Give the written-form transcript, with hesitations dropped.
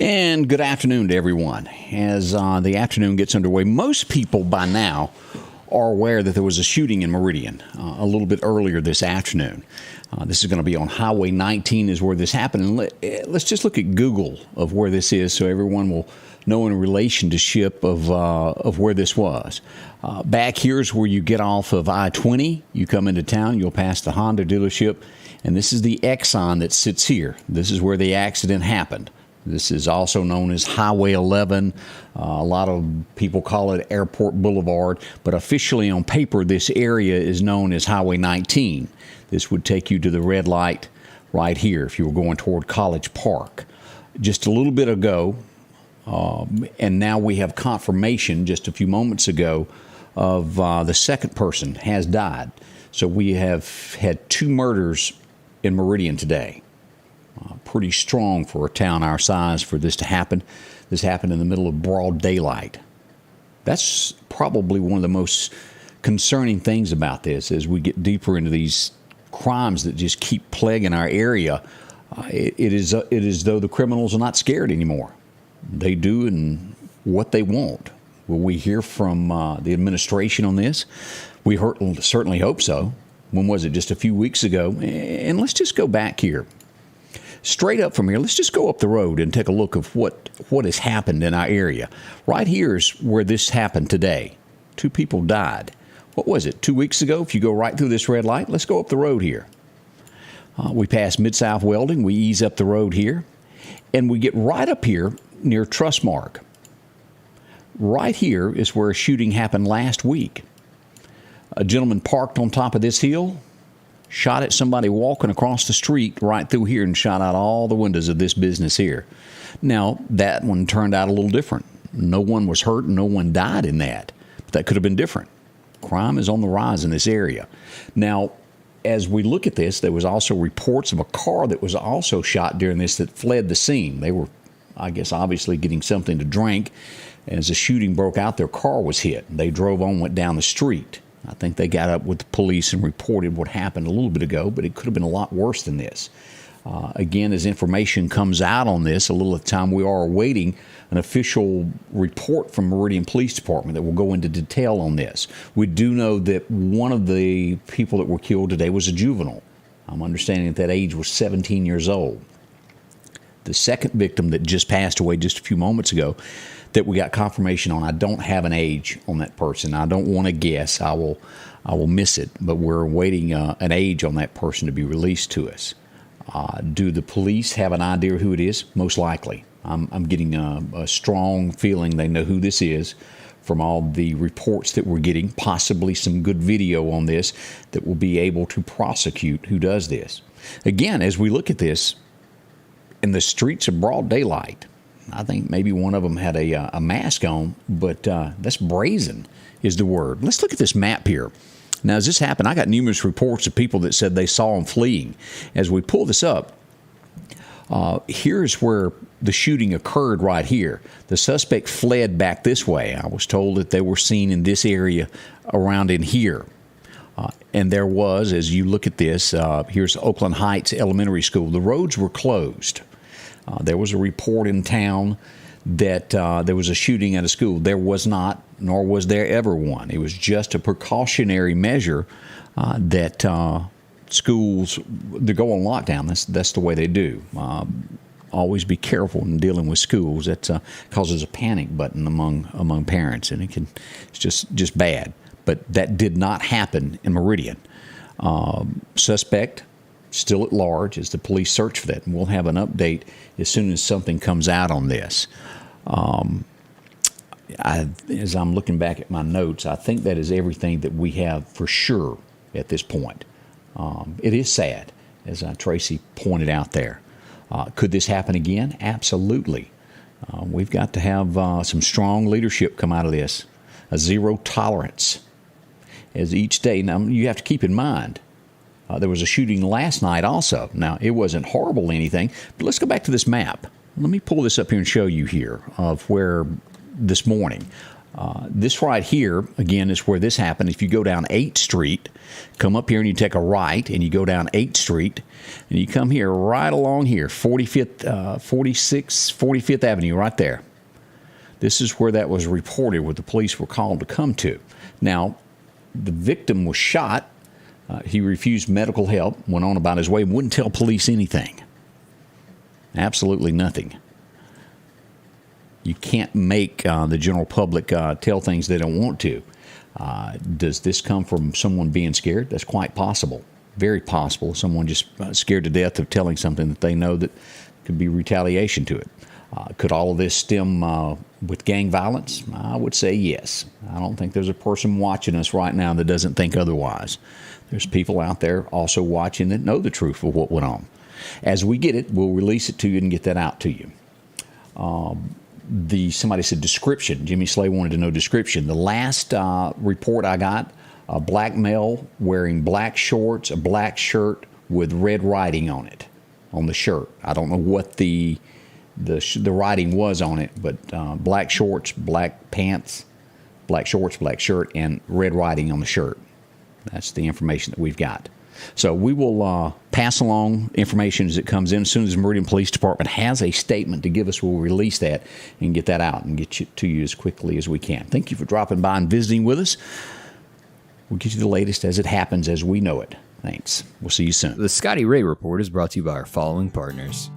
And good afternoon to everyone. As the afternoon gets underway, most people by now are aware that there was a shooting in Meridian a little bit earlier this afternoon. This is going to be on Highway 19 is where this happened. And let's just look at Google of where this is so everyone will know in relationship of where this was. Back here is where you get off of I-20. You come into town, you'll pass the Honda dealership, and this is the Exxon that sits here. This is where the accident happened. This is also known as Highway 11. A lot of people call it Airport Boulevard, but officially on paper, this area is known as Highway 19. This would take you to the red light right here if you were going toward College Park. Just a little bit ago, and now we have confirmation just a few moments ago of the second person has died. So we have had 2 murders in Meridian today. Pretty strong for a town our size for this to happen. This happened in the middle of broad daylight. That's probably one of the most concerning things about this as we get deeper into these crimes that just keep plaguing our area. It is as though the criminals are not scared anymore. They do and what they want. Will we hear from the administration on this? We certainly hope so. When was it? Just a few weeks ago. And let's just go back here. Straight up from here, let's just go up the road and take a look of what has happened in our area. Right here is where this happened today. 2 people died. What was it, 2 weeks ago? If you go right through this red light, let's go up the road here. We pass Mid-South Welding. We ease up the road here. And we get right up here near Trustmark. Right here is where a shooting happened last week. A gentleman parked on top of this hill, shot at somebody walking across the street right through here and shot out all the windows of this business here. Now, that one turned out a little different. No one was hurt and no one died in that. But that could have been different. Crime is on the rise in this area. Now, as we look at this, there was also reports of a car that was also shot during this that fled the scene. They were, I guess, obviously getting something to drink. As the shooting broke out, their car was hit. They drove on, went down the street. I think they got up with the police and reported what happened a little bit ago, but it could have been a lot worse than this. Again, as information comes out on this, a little at the time, we are awaiting an official report from Meridian Police Department that will go into detail on this. We do know that one of the people that were killed today was a juvenile. I'm understanding that age was 17 years old. The second victim that just passed away just a few moments ago that we got confirmation on, I don't have an age on that person. I don't want to guess. I will miss it, but we're awaiting an age on that person to be released to us. Do the police have an idea who it is? Most likely. I'm getting a strong feeling they know who this is from all the reports that we're getting, possibly some good video on this that will be able to prosecute who does this. Again, as we look at this, in the streets of broad daylight, I think maybe one of them had a mask on, but that's brazen is the word. Let's look at this map here. Now, as this happened, I got numerous reports of people that said they saw him fleeing. As we pull this up, here's where the shooting occurred right here. The suspect fled back this way. I was told that they were seen in this area around in here. And there was, as you look at this, here's Oakland Heights Elementary School. The roads were closed. There was a report in town that there was a shooting at a school. There was not, nor was there ever one. It was just a precautionary measure that schools, they go on lockdown. That's the way they do. Always be careful in dealing with schools. That causes a panic button among parents, and it's just bad. But that did not happen in Meridian. Suspect still at large as the police search for that, and we'll have an update as soon as something comes out on this. As I'm looking back at my notes, I think that is everything that we have for sure at this point. It is sad, as Tracy pointed out there. Could this happen again? Absolutely. We've got to have some strong leadership come out of this, a zero tolerance. As each day, now you have to keep in mind, there was a shooting last night also. Now, it wasn't horrible or anything, but let's go back to this map. Let me pull this up here and show you here of where this morning. This right here, again, is where this happened. If you go down 8th Street, come up here and you take a right, and you go down 8th Street, and you come here right along here, 45th Avenue, right there. This is where that was reported, where the police were called to come to. Now, the victim was shot. He refused medical help, went on about his way, wouldn't tell police anything. Absolutely nothing. You can't make the general public tell things they don't want to. Does this come from someone being scared? That's quite possible. Very possible. Someone just scared to death of telling something that they know that could be retaliation to it. Could all of this stem with gang violence? I would say yes. I don't think there's a person watching us right now that doesn't think otherwise. There's people out there also watching that know the truth of what went on. As we get it, we'll release it to you and get that out to you. Somebody said description. Jimmy Slay wanted to know description. The last report I got, a black male wearing black shorts, a black shirt with red writing on it, on the shirt. I don't know what the writing was on it, but black shorts, black pants, black shorts, black shirt, and red writing on the shirt. That's the information that we've got. So we will pass along information as it comes in. As soon as the Meridian Police Department has a statement to give us, we'll release that and get that out and get to you as quickly as we can. Thank you for dropping by and visiting with us. We'll get you the latest as it happens, as we know it. Thanks. We'll see you soon. The Scotty Ray Report is brought to you by our following partners: